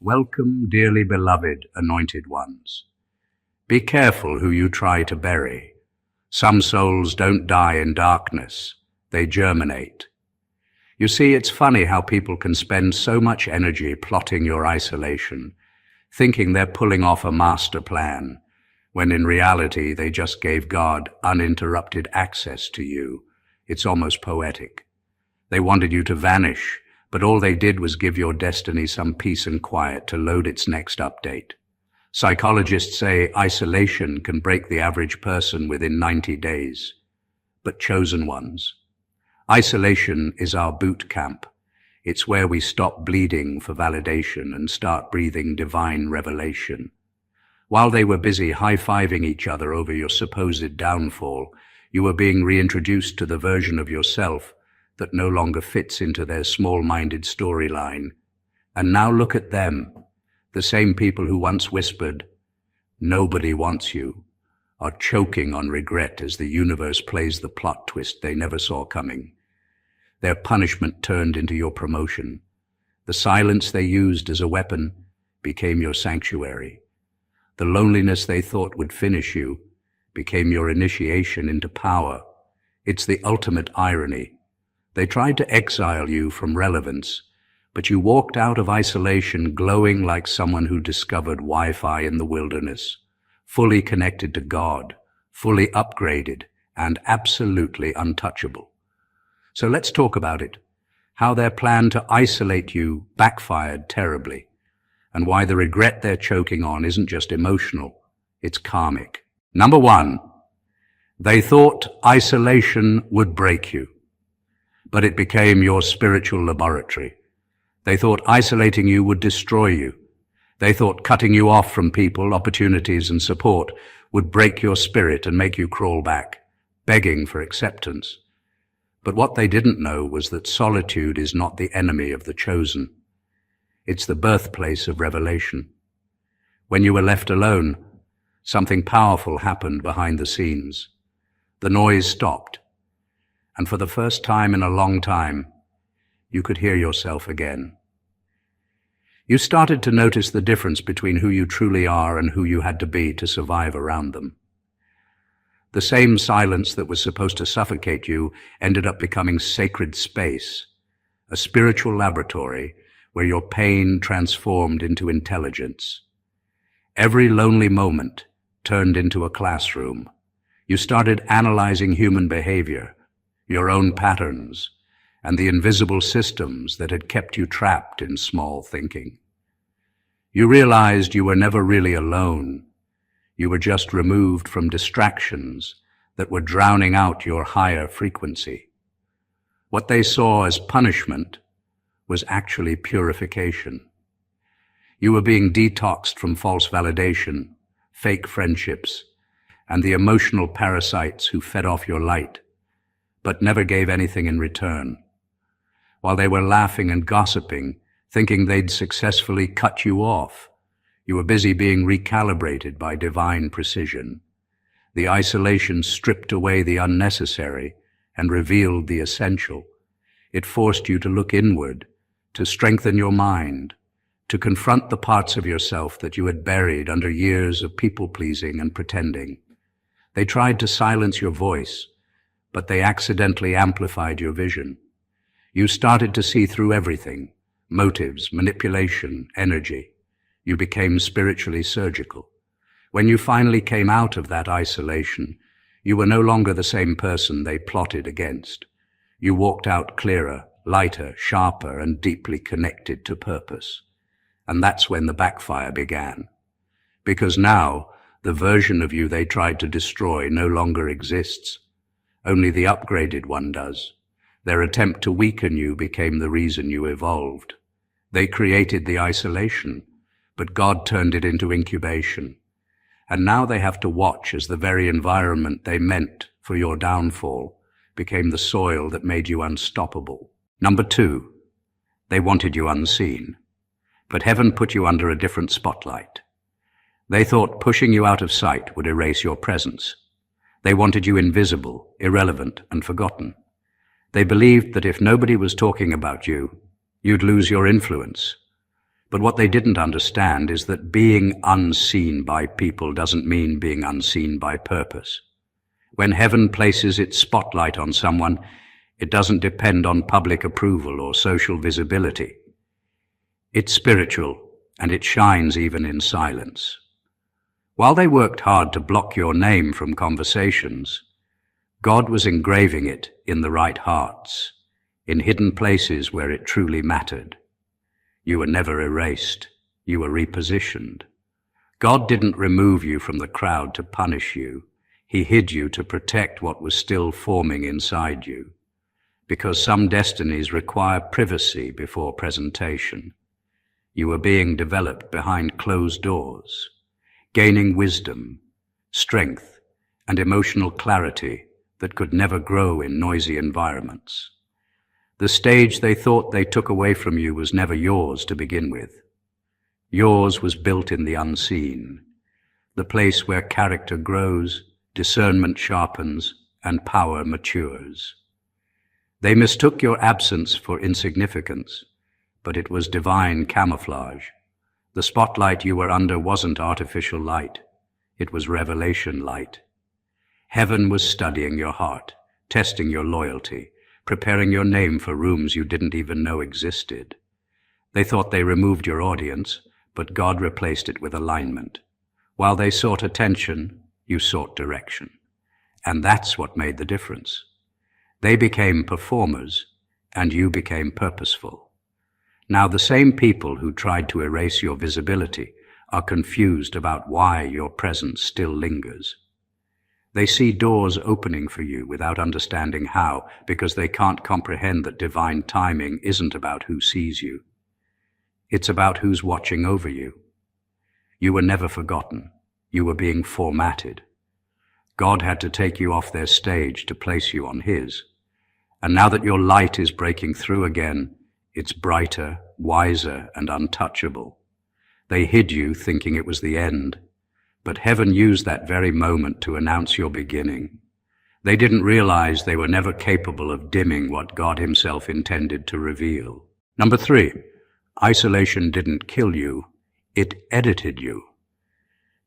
Welcome, dearly beloved, anointed ones. Be careful who you try to bury. Some souls don't die in darkness, they germinate. You see, it's funny how people can spend so much energy plotting your isolation, thinking they're pulling off a master plan, when in reality they just gave God uninterrupted access to you. It's almost poetic. They wanted you to vanish, but all they did was give your destiny some peace and quiet to load its next update. Psychologists say isolation can break the average person within 90 days, but chosen ones. Isolation is our boot camp. It's where we stop bleeding for validation and start breathing divine revelation. While they were busy high-fiving each other over your supposed downfall, you were being reintroduced to the version of yourself that no longer fits into their small-minded storyline. And now look at them, the same people who once whispered, "Nobody wants you," are choking on regret as the universe plays the plot twist they never saw coming. Their punishment turned into your promotion. The silence they used as a weapon became your sanctuary. The loneliness they thought would finish you became your initiation into power. It's the ultimate irony. They tried to exile you from relevance, but you walked out of isolation glowing like someone who discovered Wi-Fi in the wilderness, fully connected to God, fully upgraded, and absolutely untouchable. So let's talk about it, how their plan to isolate you backfired terribly, and why the regret they're choking on isn't just emotional, it's karmic. Number one, they thought isolation would break you, but it became your spiritual laboratory. They thought isolating you would destroy you. They thought cutting you off from people, opportunities, and support would break your spirit and make you crawl back, begging for acceptance. But what they didn't know was that solitude is not the enemy of the chosen. It's the birthplace of revelation. When you were left alone, something powerful happened behind the scenes. The noise stopped, and for the first time in a long time, you could hear yourself again. You started to notice the difference between who you truly are and who you had to be to survive around them. The same silence that was supposed to suffocate you ended up becoming sacred space, a spiritual laboratory where your pain transformed into intelligence. Every lonely moment turned into a classroom. You started analyzing human behavior, your own patterns, and the invisible systems that had kept you trapped in small thinking. You realized you were never really alone. You were just removed from distractions that were drowning out your higher frequency. What they saw as punishment was actually purification. You were being detoxed from false validation, fake friendships, and the emotional parasites who fed off your light, but never gave anything in return. While they were laughing and gossiping, thinking they'd successfully cut you off, you were busy being recalibrated by divine precision. The isolation stripped away the unnecessary and revealed the essential. It forced you to look inward, to strengthen your mind, to confront the parts of yourself that you had buried under years of people-pleasing and pretending. They tried to silence your voice, but they accidentally amplified your vision. You started to see through everything, motives, manipulation, energy. You became spiritually surgical. When you finally came out of that isolation, you were no longer the same person they plotted against. You walked out clearer, lighter, sharper, and deeply connected to purpose. And that's when the backfire began. Because now, the version of you they tried to destroy no longer exists. Only the upgraded one does. Their attempt to weaken you became the reason you evolved. They created the isolation, but God turned it into incubation. And now they have to watch as the very environment they meant for your downfall became the soil that made you unstoppable. Number two, they wanted you unseen, but heaven put you under a different spotlight. They thought pushing you out of sight would erase your presence. They wanted you invisible, irrelevant, and forgotten. They believed that if nobody was talking about you, you'd lose your influence. But what they didn't understand is that being unseen by people doesn't mean being unseen by purpose. When heaven places its spotlight on someone, it doesn't depend on public approval or social visibility. It's spiritual, and it shines even in silence. While they worked hard to block your name from conversations, God was engraving it in the right hearts, in hidden places where it truly mattered. You were never erased. You were repositioned. God didn't remove you from the crowd to punish you. He hid you to protect what was still forming inside you. Because some destinies require privacy before presentation. You were being developed behind closed doors, gaining wisdom, strength, and emotional clarity that could never grow in noisy environments. The stage they thought they took away from you was never yours to begin with. Yours was built in the unseen, the place where character grows, discernment sharpens, and power matures. They mistook your absence for insignificance, but it was divine camouflage. The spotlight you were under wasn't artificial light. It was revelation light. Heaven was studying your heart, testing your loyalty, preparing your name for rooms you didn't even know existed. They thought they removed your audience, but God replaced it with alignment. While they sought attention, you sought direction. And that's what made the difference. They became performers, and you became purposeful. Now the same people who tried to erase your visibility are confused about why your presence still lingers. They see doors opening for you without understanding how, because they can't comprehend that divine timing isn't about who sees you. It's about who's watching over you. You were never forgotten. You were being formatted. God had to take you off their stage to place you on His. And now that your light is breaking through again, it's brighter, wiser, and untouchable. They hid you thinking it was the end. But heaven used that very moment to announce your beginning. They didn't realize they were never capable of dimming what God Himself intended to reveal. Number 3, isolation didn't kill you, it edited you.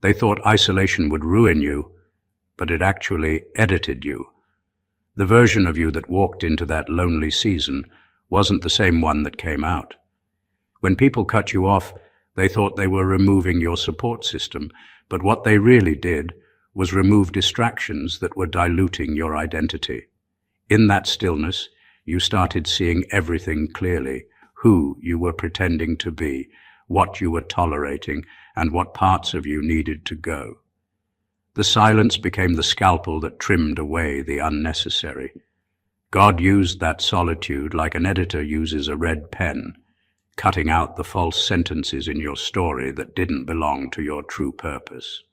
They thought isolation would ruin you, but it actually edited you. The version of you that walked into that lonely season wasn't the same one that came out. When people cut you off, they thought they were removing your support system, but what they really did was remove distractions that were diluting your identity. In that stillness, you started seeing everything clearly, who you were pretending to be, what you were tolerating, and what parts of you needed to go. The silence became the scalpel that trimmed away the unnecessary. God used that solitude like an editor uses a red pen, cutting out the false sentences in your story that didn't belong to your true purpose.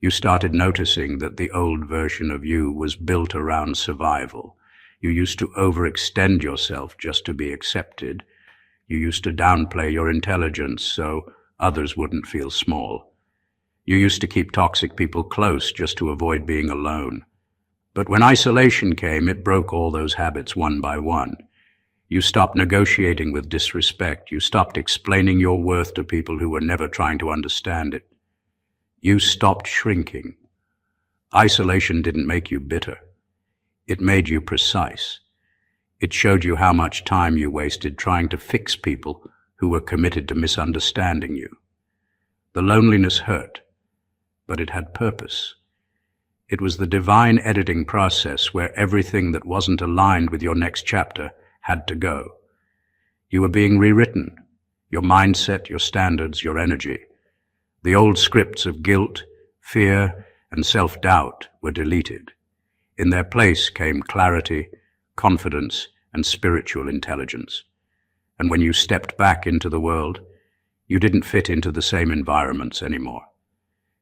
You started noticing that the old version of you was built around survival. You used to overextend yourself just to be accepted. You used to downplay your intelligence so others wouldn't feel small. You used to keep toxic people close just to avoid being alone. But when isolation came, it broke all those habits one by one. You stopped negotiating with disrespect. You stopped explaining your worth to people who were never trying to understand it. You stopped shrinking. Isolation didn't make you bitter. It made you precise. It showed you how much time you wasted trying to fix people who were committed to misunderstanding you. The loneliness hurt, but it had purpose. It was the divine editing process where everything that wasn't aligned with your next chapter had to go. You were being rewritten, your mindset, your standards, your energy. The old scripts of guilt, fear, and self-doubt were deleted. In their place came clarity, confidence, and spiritual intelligence. And when you stepped back into the world, you didn't fit into the same environments anymore.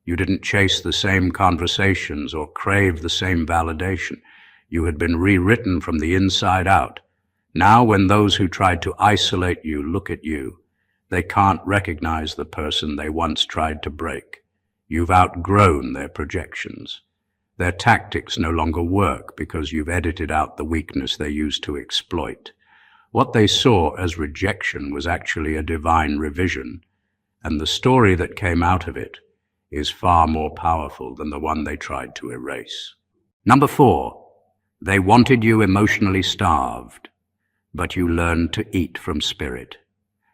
You didn't chase the same conversations or crave the same validation. You had been rewritten from the inside out. Now, when those who tried to isolate you look at you, they can't recognize the person they once tried to break. You've outgrown their projections. Their tactics no longer work because you've edited out the weakness they used to exploit. What they saw as rejection was actually a divine revision. And the story that came out of it is far more powerful than the one they tried to erase. Number 4, they wanted you emotionally starved, but you learned to eat from spirit.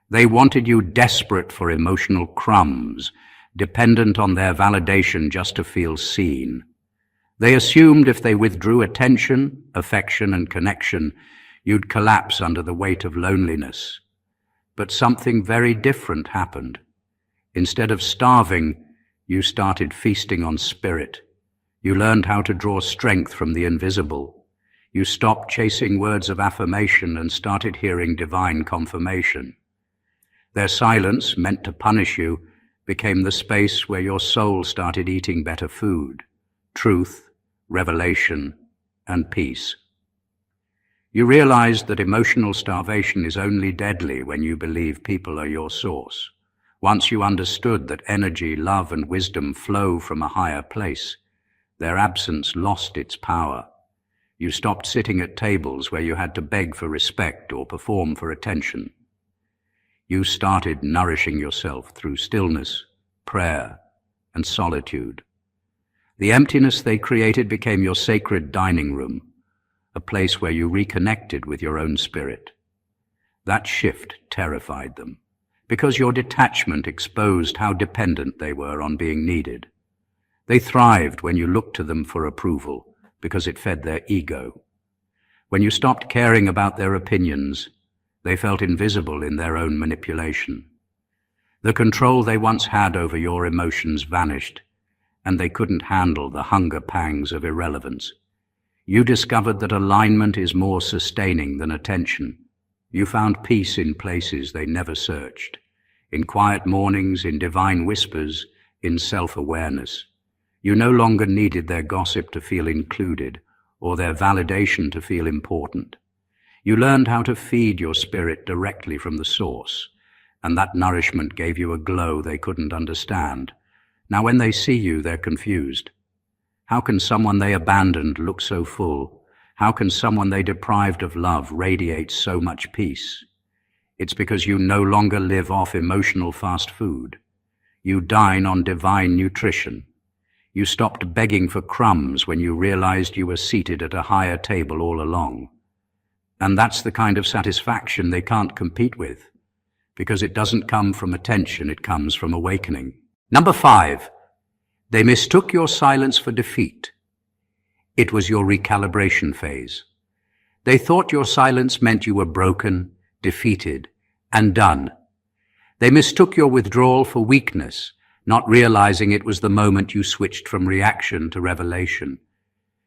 They wanted you desperate for emotional crumbs, dependent on their validation just to feel seen. They assumed if they withdrew attention, affection, and connection, you'd collapse under the weight of loneliness. But something very different happened. Instead of starving, you started feasting on spirit. You learned how to draw strength from the invisible. You stopped chasing words of affirmation and started hearing divine confirmation. Their silence, meant to punish you, became the space where your soul started eating better food, truth, revelation, and peace. You realized that emotional starvation is only deadly when you believe people are your source. Once you understood that energy, love, and wisdom flow from a higher place, their absence lost its power. You stopped sitting at tables where you had to beg for respect or perform for attention. You started nourishing yourself through stillness, prayer, and solitude. The emptiness they created became your sacred dining room, a place where you reconnected with your own spirit. That shift terrified them, because your detachment exposed how dependent they were on being needed. They thrived when you looked to them for approval, because it fed their ego. When you stopped caring about their opinions, they felt invisible in their own manipulation. The control they once had over your emotions vanished, and they couldn't handle the hunger pangs of irrelevance. You discovered that alignment is more sustaining than attention. You found peace in places they never searched, in quiet mornings, in divine whispers, in self-awareness. You no longer needed their gossip to feel included, or their validation to feel important. You learned how to feed your spirit directly from the source, and that nourishment gave you a glow they couldn't understand. Now when they see you, they're confused. How can someone they abandoned look so full? How can someone they deprived of love radiate so much peace? It's because you no longer live off emotional fast food. You dine on divine nutrition. You stopped begging for crumbs when you realized you were seated at a higher table all along. And that's the kind of satisfaction they can't compete with, because it doesn't come from attention, it comes from awakening. Number 5, they mistook your silence for defeat. It was your recalibration phase. They thought your silence meant you were broken, defeated, and done. They mistook your withdrawal for weakness, not realizing it was the moment you switched from reaction to revelation.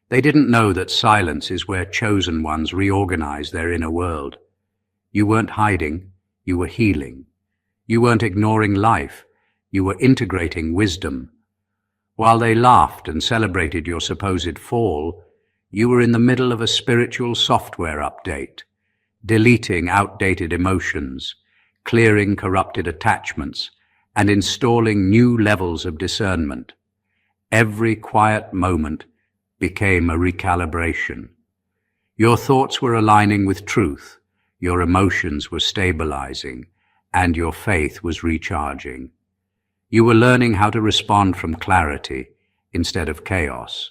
They didn't know that silence is where chosen ones reorganize their inner world. You weren't hiding, you were healing. You weren't ignoring life, you were integrating wisdom. While they laughed and celebrated your supposed fall, you were in the middle of a spiritual software update, deleting outdated emotions, clearing corrupted attachments, and installing new levels of discernment. Every quiet moment became a recalibration. Your thoughts were aligning with truth, your emotions were stabilizing, and your faith was recharging. You were learning how to respond from clarity instead of chaos.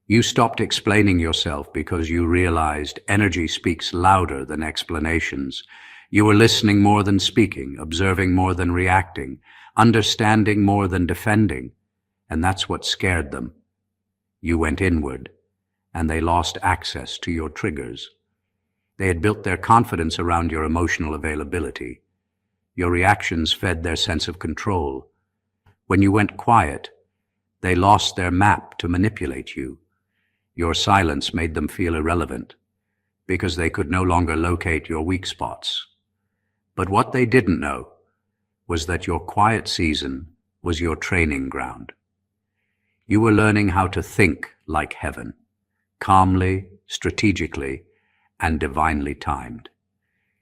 You stopped explaining yourself because you realized energy speaks louder than explanations. You were listening more than speaking, observing more than reacting, understanding more than defending, and that's what scared them. You went inward, and they lost access to your triggers. They had built their confidence around your emotional availability. Your reactions fed their sense of control. When you went quiet, they lost their map to manipulate you. Your silence made them feel irrelevant, because they could no longer locate your weak spots. But what they didn't know was that your quiet season was your training ground. You were learning how to think like heaven, calmly, strategically, and divinely timed.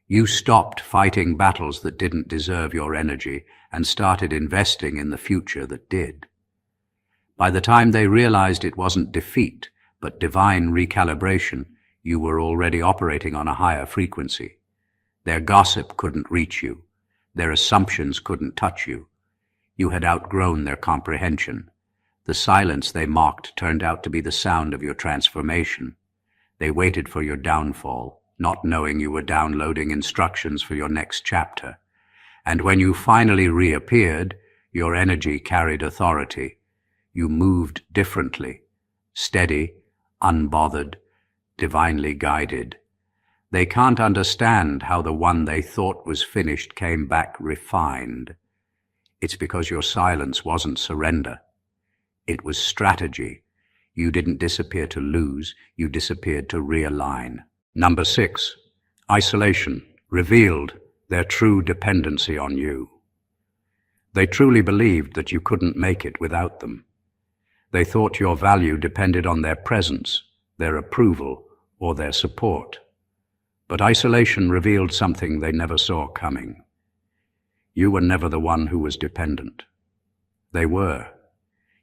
You stopped fighting battles that didn't deserve your energy and started investing in the future that did. By the time they realized it wasn't defeat, but divine recalibration, you were already operating on a higher frequency. Their gossip couldn't reach you. Their assumptions couldn't touch you. You had outgrown their comprehension. The silence they mocked turned out to be the sound of your transformation. They waited for your downfall, not knowing you were downloading instructions for your next chapter. And when you finally reappeared, your energy carried authority. You moved differently, steady, unbothered, divinely guided. They can't understand how the one they thought was finished came back refined. It's because your silence wasn't surrender. It was strategy. You didn't disappear to lose, you disappeared to realign. Number 6, isolation revealed their true dependency on you. They truly believed that you couldn't make it without them. They thought your value depended on their presence, their approval, or their support. But isolation revealed something they never saw coming. You were never the one who was dependent. They were.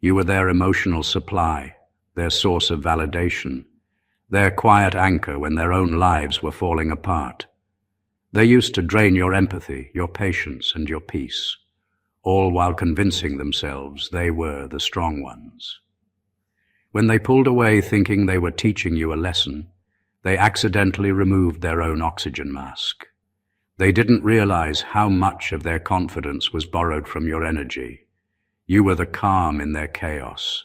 You were their emotional supply, their source of validation, their quiet anchor when their own lives were falling apart. They used to drain your empathy, your patience, and your peace, all while convincing themselves they were the strong ones. When they pulled away thinking they were teaching you a lesson, they accidentally removed their own oxygen mask. They didn't realize how much of their confidence was borrowed from your energy. You were the calm in their chaos,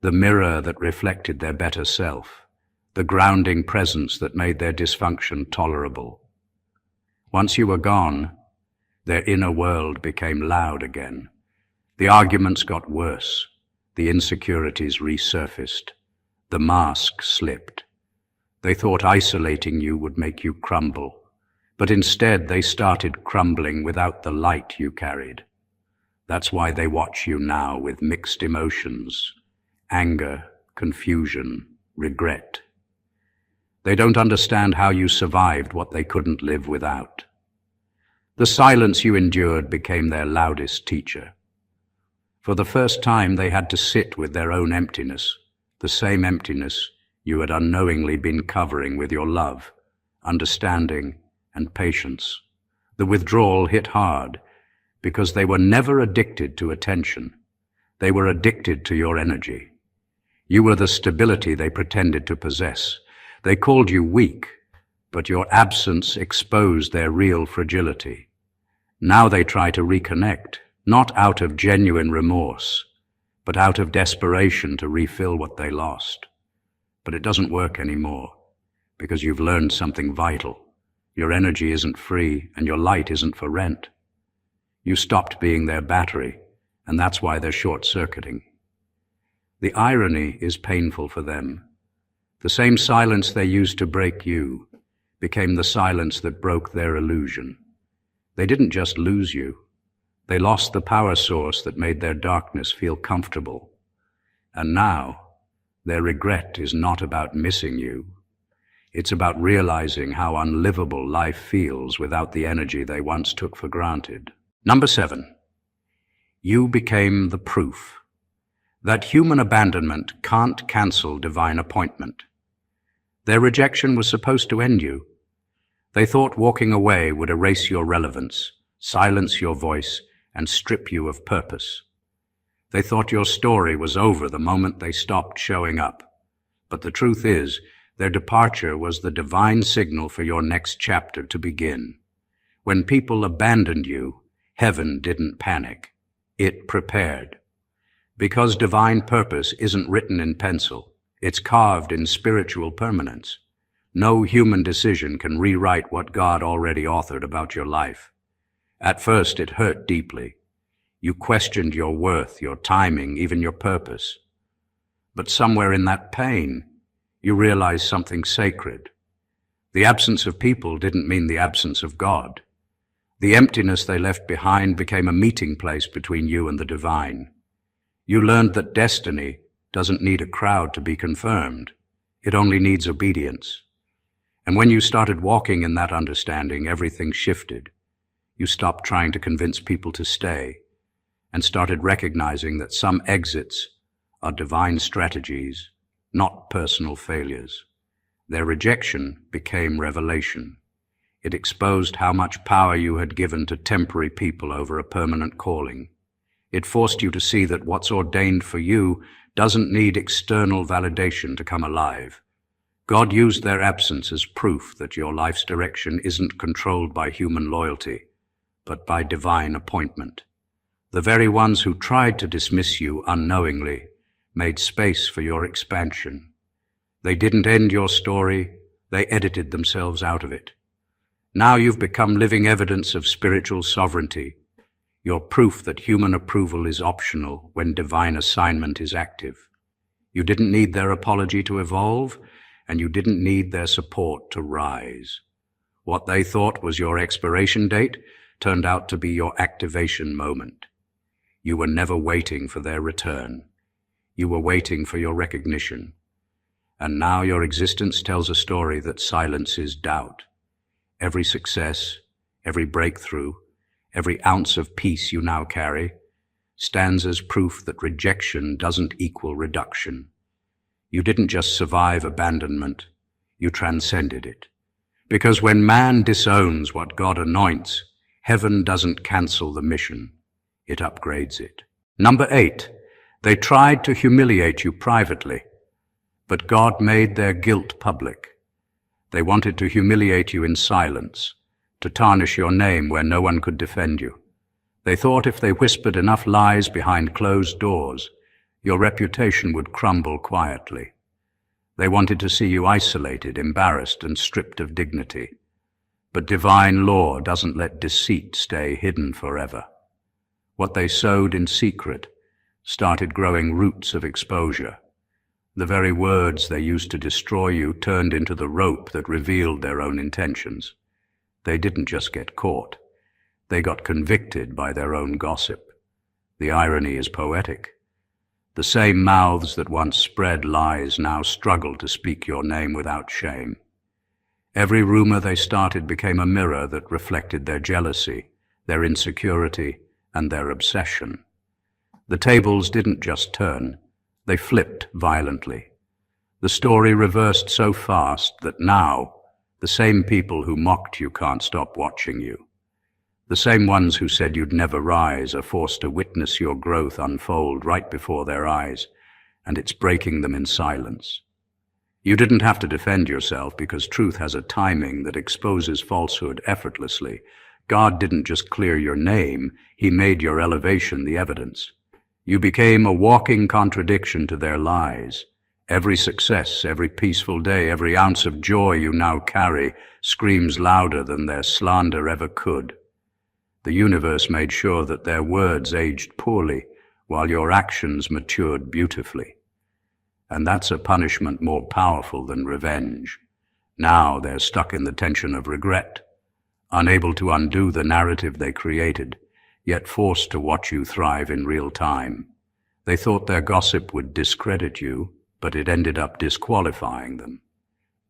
the mirror that reflected their better self, the grounding presence that made their dysfunction tolerable. Once you were gone, their inner world became loud again. The arguments got worse, the insecurities resurfaced, the mask slipped. They thought isolating you would make you crumble, but instead they started crumbling without the light you carried. That's why they watch you now with mixed emotions, anger, confusion, regret. They don't understand how you survived what they couldn't live without. The silence you endured became their loudest teacher. For the first time, they had to sit with their own emptiness, the same emptiness you had unknowingly been covering with your love, understanding, and patience. The withdrawal hit hard because they were never addicted to attention. They were addicted to your energy. You were the stability they pretended to possess. They called you weak, but your absence exposed their real fragility. Now they try to reconnect, not out of genuine remorse, but out of desperation to refill what they lost. But it doesn't work anymore, because you've learned something vital. Your energy isn't free, and your light isn't for rent. You stopped being their battery, and that's why they're short-circuiting. The irony is painful for them. The same silence they used to break you became the silence that broke their illusion. They didn't just lose you. They lost the power source that made their darkness feel comfortable. And now, their regret is not about missing you. It's about realizing how unlivable life feels without the energy they once took for granted. Number 7. You became the proof that human abandonment can't cancel divine appointment. Their rejection was supposed to end you. They thought walking away would erase your relevance, silence your voice, and strip you of purpose. They thought your story was over the moment they stopped showing up. But the truth is, their departure was the divine signal for your next chapter to begin. When people abandoned you, heaven didn't panic. It prepared. Because divine purpose isn't written in pencil, it's carved in spiritual permanence. No human decision can rewrite what God already authored about your life. At first, it hurt deeply. You questioned your worth, your timing, even your purpose. But somewhere in that pain, you realized something sacred. The absence of people didn't mean the absence of God. The emptiness they left behind became a meeting place between you and the divine. You learned that destiny doesn't need a crowd to be confirmed. It only needs obedience. And when you started walking in that understanding, everything shifted. You stopped trying to convince people to stay and started recognizing that some exits are divine strategies, not personal failures. Their rejection became revelation. It exposed how much power you had given to temporary people over a permanent calling. It forced you to see that what's ordained for you doesn't need external validation to come alive. God used their absence as proof that your life's direction isn't controlled by human loyalty, but by divine appointment. The very ones who tried to dismiss you unknowingly made space for your expansion. They didn't end your story, they edited themselves out of it. Now you've become living evidence of spiritual sovereignty. You're proof that human approval is optional when divine assignment is active. You didn't need their apology to evolve, and you didn't need their support to rise. What they thought was your expiration date turned out to be your activation moment. You were never waiting for their return. You were waiting for your recognition. And now your existence tells a story that silences doubt. Every success, every breakthrough, every ounce of peace you now carry stands as proof that rejection doesn't equal reduction. You didn't just survive abandonment, you transcended it. Because when man disowns what God anoints, heaven doesn't cancel the mission, it upgrades it. Number 8, they tried to humiliate you privately, but God made their guilt public. They wanted to humiliate you in silence, to tarnish your name where no one could defend you. They thought if they whispered enough lies behind closed doors, your reputation would crumble quietly. They wanted to see you isolated, embarrassed, and stripped of dignity. But divine law doesn't let deceit stay hidden forever. What they sowed in secret started growing roots of exposure. The very words they used to destroy you turned into the rope that revealed their own intentions. They didn't just get caught. They got convicted by their own gossip. The irony is poetic. The same mouths that once spread lies now struggle to speak your name without shame. Every rumor they started became a mirror that reflected their jealousy, their insecurity, and their obsession. The tables didn't just turn, they flipped violently. The story reversed so fast that now the same people who mocked you can't stop watching you. The same ones who said you'd never rise are forced to witness your growth unfold right before their eyes, and it's breaking them in silence. You didn't have to defend yourself because truth has a timing that exposes falsehood effortlessly. God didn't just clear your name, He made your elevation the evidence. You became a walking contradiction to their lies. Every success, every peaceful day, every ounce of joy you now carry screams louder than their slander ever could. The universe made sure that their words aged poorly while your actions matured beautifully. And that's a punishment more powerful than revenge. Now they're stuck in the tension of regret, unable to undo the narrative they created, yet forced to watch you thrive in real time. They thought their gossip would discredit you, but it ended up disqualifying them.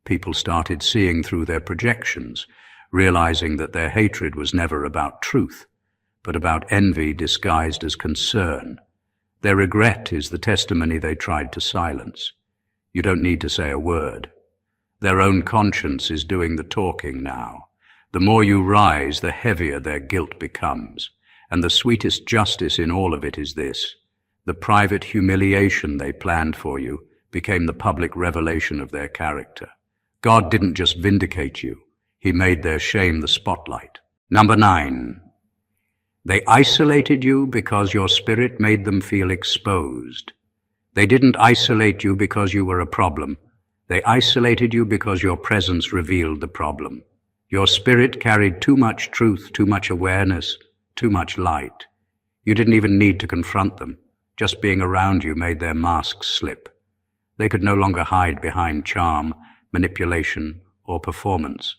People started seeing through their projections, realizing that their hatred was never about truth, but about envy disguised as concern. Their regret is the testimony they tried to silence. You don't need to say a word. Their own conscience is doing the talking now. The more you rise, the heavier their guilt becomes. And the sweetest justice in all of it is this: the private humiliation they planned for you became the public revelation of their character. God didn't just vindicate you, He made their shame the spotlight. Number 9, they isolated you because your spirit made them feel exposed. They didn't isolate you because you were a problem. They isolated you because your presence revealed the problem. Your spirit carried too much truth, too much awareness, too much light. You didn't even need to confront them. Just being around you made their masks slip. They could no longer hide behind charm, manipulation, or performance,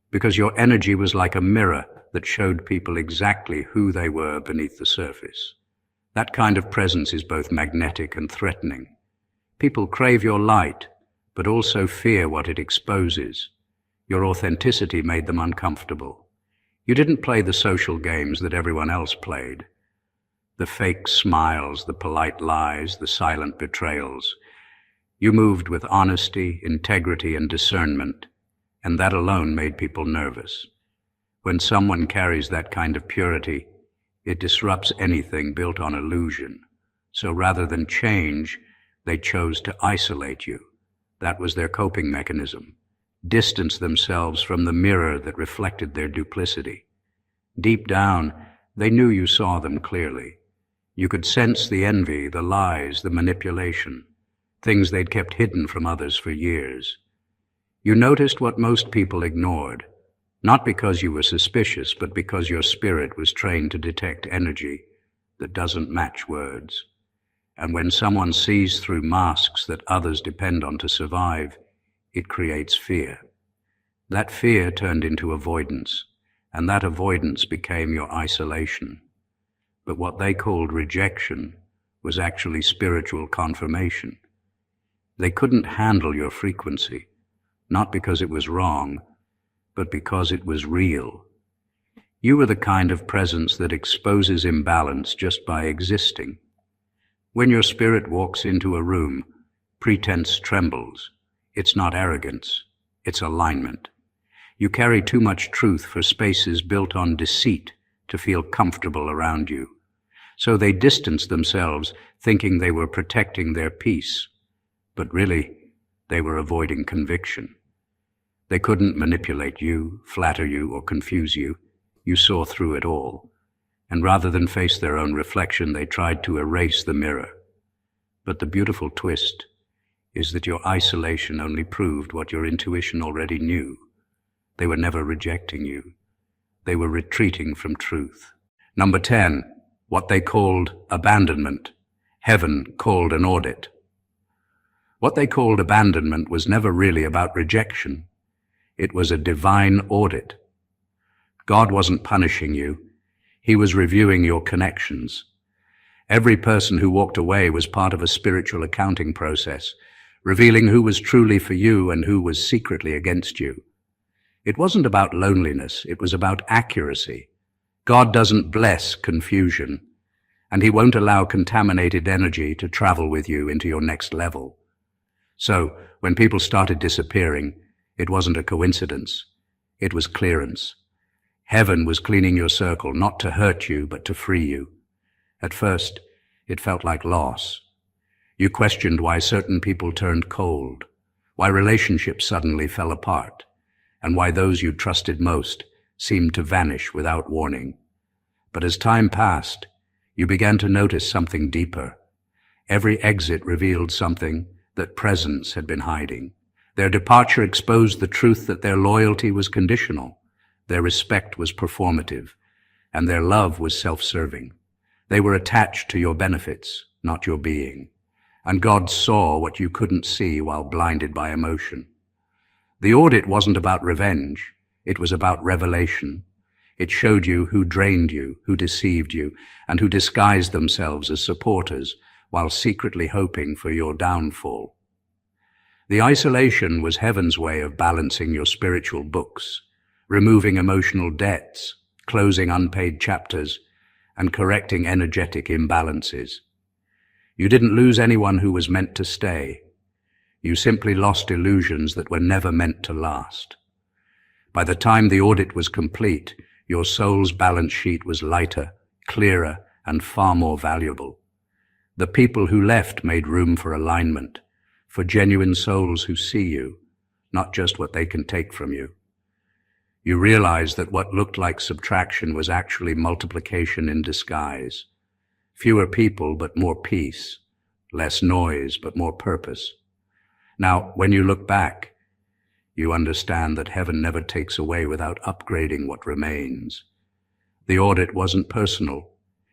because your energy was like a mirror that showed people exactly who they were beneath the surface. That kind of presence is both magnetic and threatening. People crave your light, but also fear what it exposes. Your authenticity made them uncomfortable. You didn't play the social games that everyone else played. The fake smiles, the polite lies, the silent betrayals. You moved with honesty, integrity, and discernment. and that alone made people nervous. When someone carries that kind of purity, it disrupts anything built on illusion. So rather than change, they chose to isolate you. That was their coping mechanism. Distance themselves from the mirror that reflected their duplicity. Deep down, they knew you saw them clearly. You could sense the envy, the lies, the manipulation, things they'd kept hidden from others for years. You noticed what most people ignored, not because you were suspicious, but because your spirit was trained to detect energy that doesn't match words. And when someone sees through masks that others depend on to survive, it creates fear. That fear turned into avoidance, and that avoidance became your isolation. But what they called rejection was actually spiritual confirmation. They couldn't handle your frequency, not because it was wrong, but because it was real. You were the kind of presence that exposes imbalance just by existing. When your spirit walks into a room, pretense trembles. It's not arrogance, it's alignment. You carry too much truth for spaces built on deceit to feel comfortable around you. So they distanced themselves, thinking they were protecting their peace. But really, they were avoiding conviction. They couldn't manipulate you, flatter you, or confuse you. You saw through it all. And rather than face their own reflection, they tried to erase the mirror. But the beautiful twist is that your isolation only proved what your intuition already knew. They were never rejecting you. They were retreating from truth. Number 10, what they called abandonment. Heaven called an audit. What they called abandonment was never really about rejection. It was a divine audit. God wasn't punishing you. He was reviewing your connections. Every person who walked away was part of a spiritual accounting process, revealing who was truly for you and who was secretly against you. It wasn't about loneliness, it was about accuracy. God doesn't bless confusion, and He won't allow contaminated energy to travel with you into your next level. So, when people started disappearing, it wasn't a coincidence. It was clearance. Heaven was cleaning your circle, not to hurt you, but to free you. At first, it felt like loss. You questioned why certain people turned cold, why relationships suddenly fell apart, and why those you trusted most seemed to vanish without warning. But as time passed, you began to notice something deeper. Every exit revealed something that presence had been hiding. Their departure exposed the truth that their loyalty was conditional, their respect was performative, and their love was self-serving. They were attached to your benefits, not your being. And God saw what you couldn't see while blinded by emotion. The audit wasn't about revenge. It was about revelation. It showed you who drained you, who deceived you, and who disguised themselves as supporters while secretly hoping for your downfall. The isolation was heaven's way of balancing your spiritual books, removing emotional debts, closing unpaid chapters, and correcting energetic imbalances. You didn't lose anyone who was meant to stay. You simply lost illusions that were never meant to last. By the time the audit was complete, your soul's balance sheet was lighter, clearer, and far more valuable. The people who left made room for alignment, for genuine souls who see you, not just what they can take from you. You realized that what looked like subtraction was actually multiplication in disguise. Fewer people, but more peace. Less noise, but more purpose. Now, when you look back, you understand that heaven never takes away without upgrading what remains. The audit wasn't personal,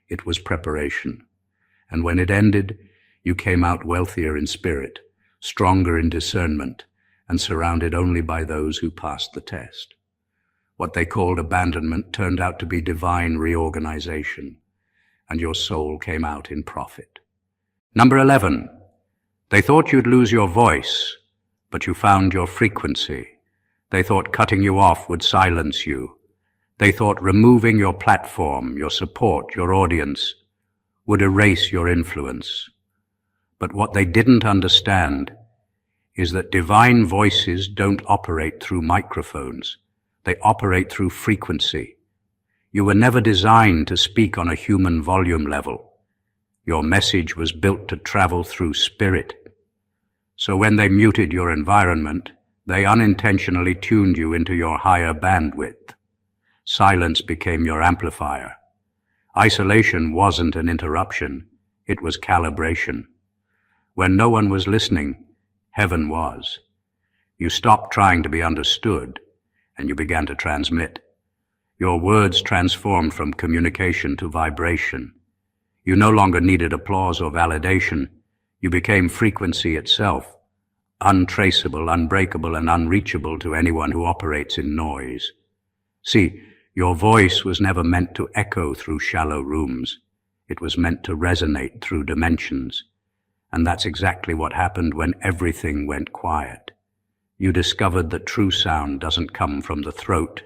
it was preparation. And when it ended, you came out wealthier in spirit, stronger in discernment, and surrounded only by those who passed the test. What they called abandonment turned out to be divine reorganization, and your soul came out in profit. Number 11, they thought you'd lose your voice, but you found your frequency. They thought cutting you off would silence you. They thought removing your platform, your support, your audience would erase your influence. But what they didn't understand is that divine voices don't operate through microphones. They operate through frequency. You were never designed to speak on a human volume level. Your message was built to travel through spirit. So when they muted your environment, they unintentionally tuned you into your higher bandwidth. Silence became your amplifier. Isolation wasn't an interruption, it was calibration. When no one was listening, heaven was. You stopped trying to be understood, and you began to transmit. Your words transformed from communication to vibration. You no longer needed applause or validation. You became frequency itself, untraceable, unbreakable, and unreachable to anyone who operates in noise. See, your voice was never meant to echo through shallow rooms. It was meant to resonate through dimensions. And that's exactly what happened when everything went quiet. You discovered that true sound doesn't come from the throat.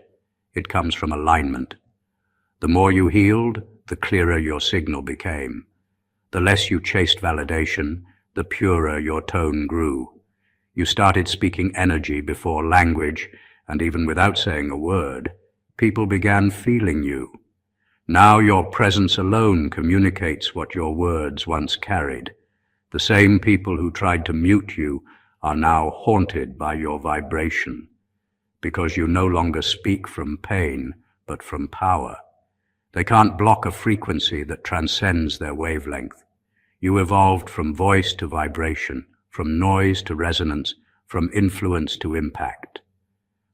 It comes from alignment. The more you healed, the clearer your signal became. The less you chased validation, the purer your tone grew. You started speaking energy before language, and even without saying a word, people began feeling you. Now your presence alone communicates what your words once carried. The same people who tried to mute you are now haunted by your vibration, because you no longer speak from pain, but from power. They can't block a frequency that transcends their wavelength. You evolved from voice to vibration, from noise to resonance, from influence to impact.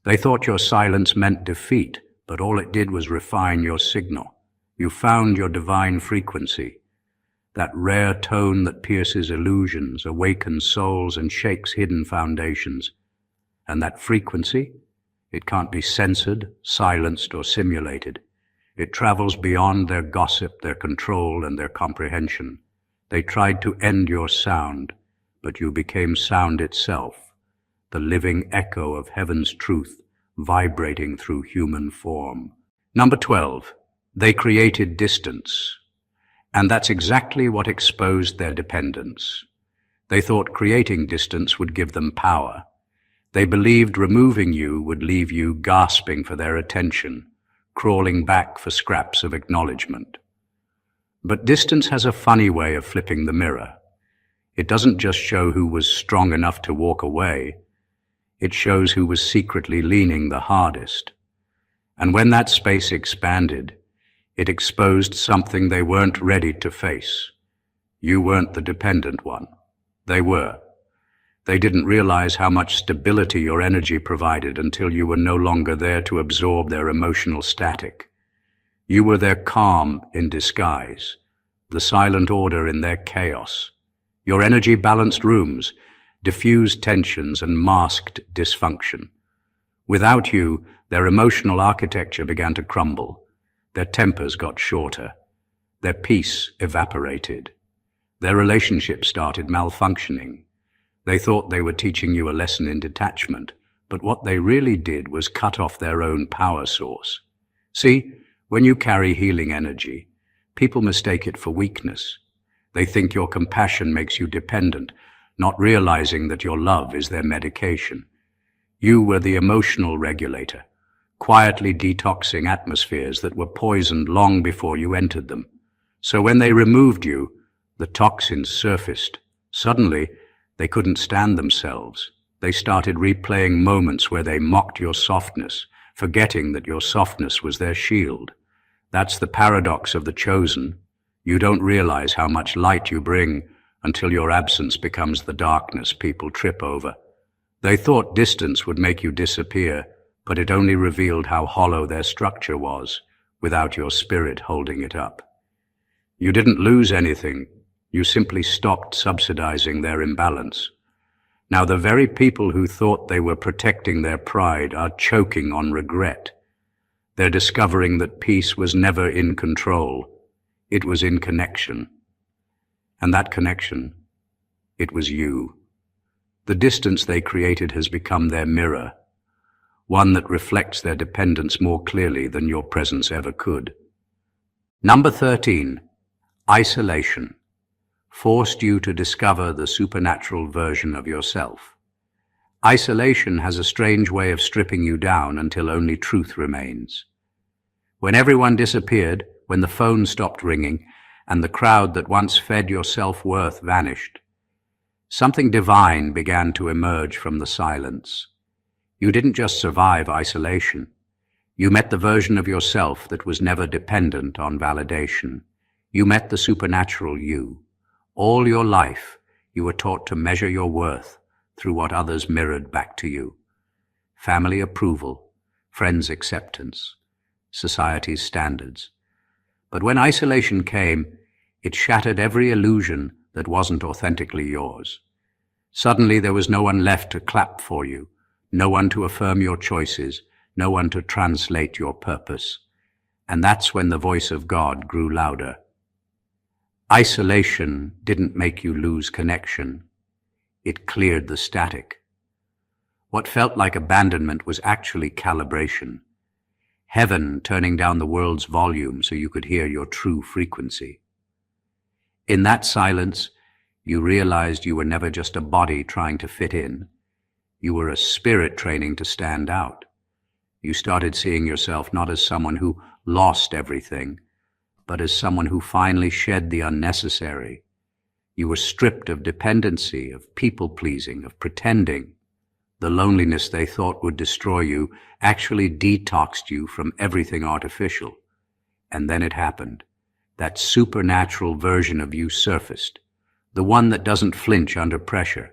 They thought your silence meant defeat, but all it did was refine your signal. You found your divine frequency, that rare tone that pierces illusions, awakens souls, and shakes hidden foundations. And that frequency, it can't be censored, silenced, or simulated. It travels beyond their gossip, their control, and their comprehension. They tried to end your sound, but you became sound itself, the living echo of heaven's truth, vibrating through human form. Number 12, they created distance. And that's exactly what exposed their dependence. They thought creating distance would give them power. They believed removing you would leave you gasping for their attention, crawling back for scraps of acknowledgement. But distance has a funny way of flipping the mirror. It doesn't just show who was strong enough to walk away. It shows who was secretly leaning the hardest. And when that space expanded, it exposed something they weren't ready to face. You weren't the dependent one. They were. They didn't realize how much stability your energy provided until you were no longer there to absorb their emotional static. You were their calm in disguise, the silent order in their chaos. Your energy balanced rooms, diffused tensions, and masked dysfunction. Without you, their emotional architecture began to crumble. Their tempers got shorter. Their peace evaporated. Their relationships started malfunctioning. They thought they were teaching you a lesson in detachment, but what they really did was cut off their own power source. See, when you carry healing energy, people mistake it for weakness. They think your compassion makes you dependent, not realizing that your love is their medication. You were the emotional regulator, quietly detoxing atmospheres that were poisoned long before you entered them. So when they removed you, the toxins surfaced. Suddenly, they couldn't stand themselves. They started replaying moments where they mocked your softness, forgetting that your softness was their shield. That's the paradox of the chosen. You don't realize how much light you bring until your absence becomes the darkness people trip over. They thought distance would make you disappear, but it only revealed how hollow their structure was, without your spirit holding it up. You didn't lose anything. You simply stopped subsidizing their imbalance. Now the very people who thought they were protecting their pride are choking on regret. They're discovering that peace was never in control. It was in connection. And that connection, it was you. The distance they created has become their mirror, one that reflects their dependence more clearly than your presence ever could. Number 13, isolation, forced you to discover the supernatural version of yourself. Isolation has a strange way of stripping you down until only truth remains. When everyone disappeared, when the phone stopped ringing, and the crowd that once fed your self-worth vanished, something divine began to emerge from the silence. You didn't just survive isolation. You met the version of yourself that was never dependent on validation. You met the supernatural you. All your life, you were taught to measure your worth through what others mirrored back to you. Family approval, friends' acceptance, society's standards. But when isolation came, it shattered every illusion that wasn't authentically yours. Suddenly there was no one left to clap for you, no one to affirm your choices, no one to translate your purpose. And that's when the voice of God grew louder. Isolation didn't make you lose connection. It cleared the static. What felt like abandonment was actually calibration. Heaven turning down the world's volume so you could hear your true frequency. In that silence, you realized you were never just a body trying to fit in. You were a spirit training to stand out. You started seeing yourself not as someone who lost everything, but as someone who finally shed the unnecessary. You were stripped of dependency, of people-pleasing, of pretending. The loneliness they thought would destroy you actually detoxed you from everything artificial. And then it happened. That supernatural version of you surfaced. The one that doesn't flinch under pressure.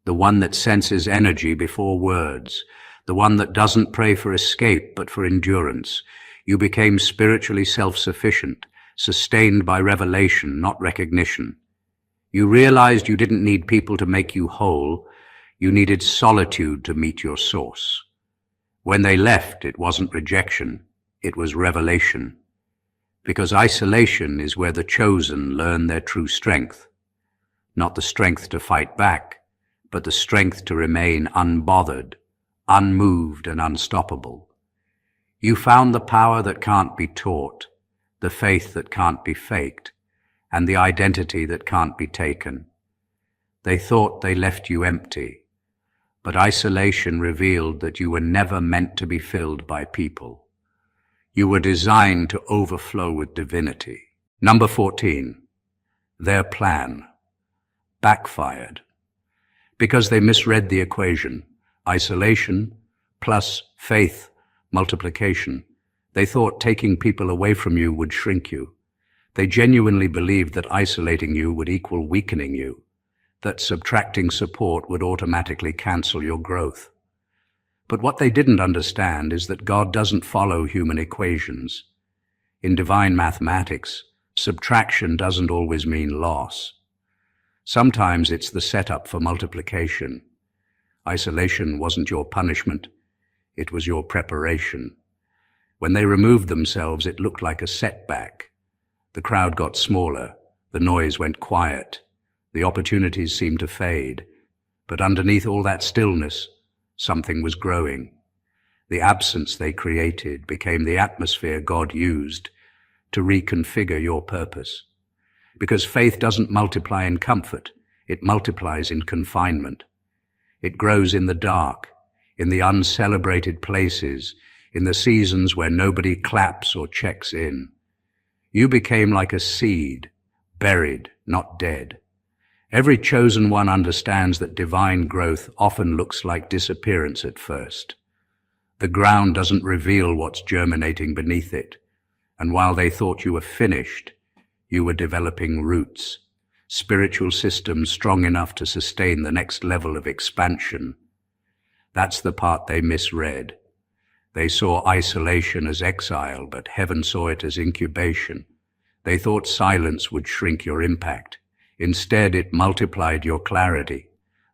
The one that senses energy before words. The one that doesn't pray for escape but for endurance. You became spiritually self-sufficient, sustained by revelation, not recognition. You realized you didn't need people to make you whole. You needed solitude to meet your source. When they left, it wasn't rejection, it was revelation. Because isolation is where the chosen learn their true strength. Not the strength to fight back, but the strength to remain unbothered, unmoved and unstoppable. You found the power that can't be taught, the faith that can't be faked, and the identity that can't be taken. They thought they left you empty, but isolation revealed that you were never meant to be filled by people. You were designed to overflow with divinity. Number 14. Their plan. Backfired. Because they misread the equation. Isolation plus faith multiplication. They thought taking people away from you would shrink you. They genuinely believed that isolating you would equal weakening you, that subtracting support would automatically cancel your growth. But what they didn't understand is that God doesn't follow human equations. In divine mathematics, subtraction doesn't always mean loss. Sometimes it's the setup for multiplication. Isolation wasn't your punishment, it was your preparation. When they removed themselves, it looked like a setback. The crowd got smaller, the noise went quiet, the opportunities seemed to fade. But underneath all that stillness, something was growing. The absence they created became the atmosphere God used to reconfigure your purpose. Because faith doesn't multiply in comfort, it multiplies in confinement. It grows in the dark, in the uncelebrated places, in the seasons where nobody claps or checks in. You became like a seed, buried, not dead. Every chosen one understands that divine growth often looks like disappearance at first. The ground doesn't reveal what's germinating beneath it, and while they thought you were finished, you were developing roots, spiritual systems strong enough to sustain the next level of expansion. That's the part they misread. They saw isolation as exile, but heaven saw it as incubation. They thought silence would shrink your impact. Instead, it multiplied your clarity.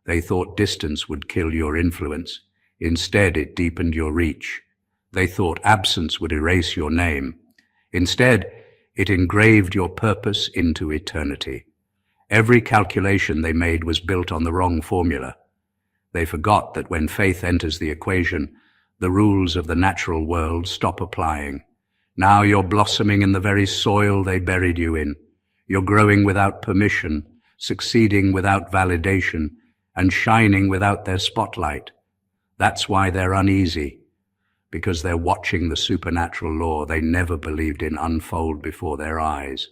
They thought distance would kill your influence. Instead, it deepened your reach. They thought absence would erase your name. Instead, it engraved your purpose into eternity. Every calculation they made was built on the wrong formula. They forgot that when faith enters the equation, the rules of the natural world stop applying. Now you're blossoming in the very soil they buried you in. You're growing without permission, succeeding without validation, and shining without their spotlight. That's why they're uneasy, because they're watching the supernatural law they never believed in unfold before their eyes.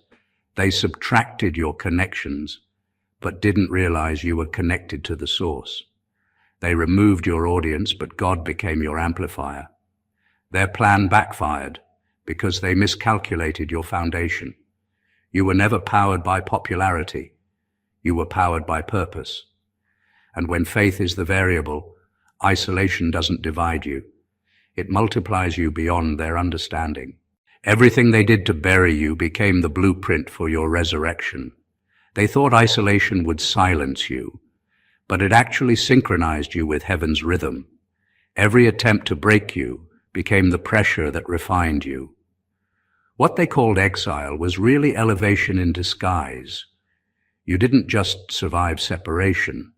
They subtracted your connections, but didn't realize you were connected to the source. They removed your audience, but God became your amplifier. Their plan backfired because they miscalculated your foundation. You were never powered by popularity. You were powered by purpose. And when faith is the variable, isolation doesn't divide you. It multiplies you beyond their understanding. Everything they did to bury you became the blueprint for your resurrection. They thought isolation would silence you, but it actually synchronized you with heaven's rhythm. Every attempt to break you became the pressure that refined you. What they called exile was really elevation in disguise. You didn't just survive separation,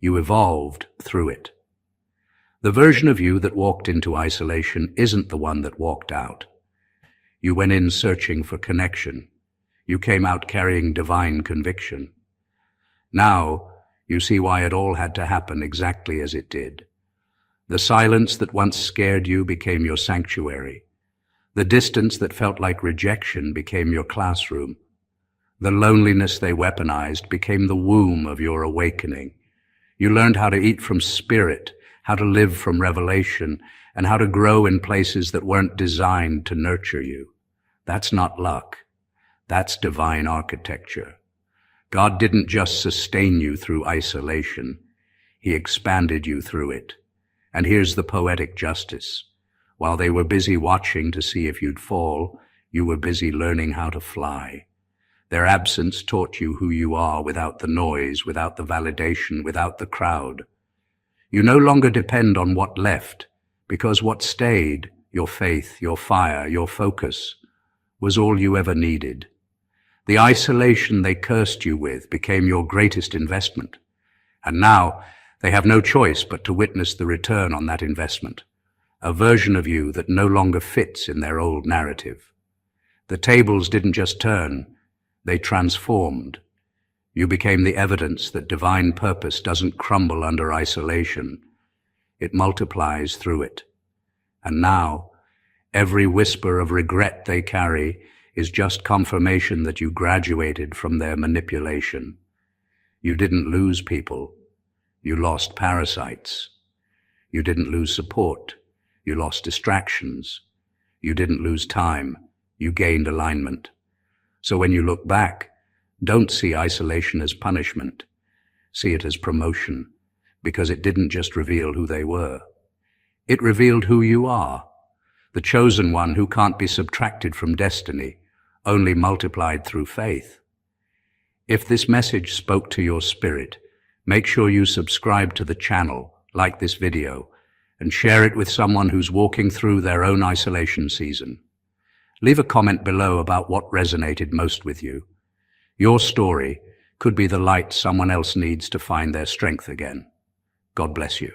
you evolved through it. The version of you that walked into isolation isn't the one that walked out. You went in searching for connection. You came out carrying divine conviction. Now, you see why it all had to happen exactly as it did. The silence that once scared you became your sanctuary. The distance that felt like rejection became your classroom. The loneliness they weaponized became the womb of your awakening. You learned how to eat from spirit, how to live from revelation, and how to grow in places that weren't designed to nurture you. That's not luck. That's divine architecture. God didn't just sustain you through isolation. He expanded you through it. And here's the poetic justice. While they were busy watching to see if you'd fall, you were busy learning how to fly. Their absence taught you who you are without the noise, without the validation, without the crowd. You no longer depend on what left, because what stayed, your faith, your fire, your focus, was all you ever needed. The isolation they cursed you with became your greatest investment. And now they have no choice but to witness the return on that investment, a version of you that no longer fits in their old narrative. The tables didn't just turn, they transformed. You became the evidence that divine purpose doesn't crumble under isolation. It multiplies through it. And now, every whisper of regret they carry is just confirmation that you graduated from their manipulation. You didn't lose people. You lost parasites. You didn't lose support. You lost distractions. You didn't lose time. You gained alignment. So when you look back, don't see isolation as punishment. See it as promotion, because it didn't just reveal who they were. It revealed who you are, the chosen one who can't be subtracted from destiny, only multiplied through faith. If this message spoke to your spirit, make sure you subscribe to the channel, like this video, and share it with someone who's walking through their own isolation season. Leave a comment below about what resonated most with you. Your story could be the light someone else needs to find their strength again. God bless you.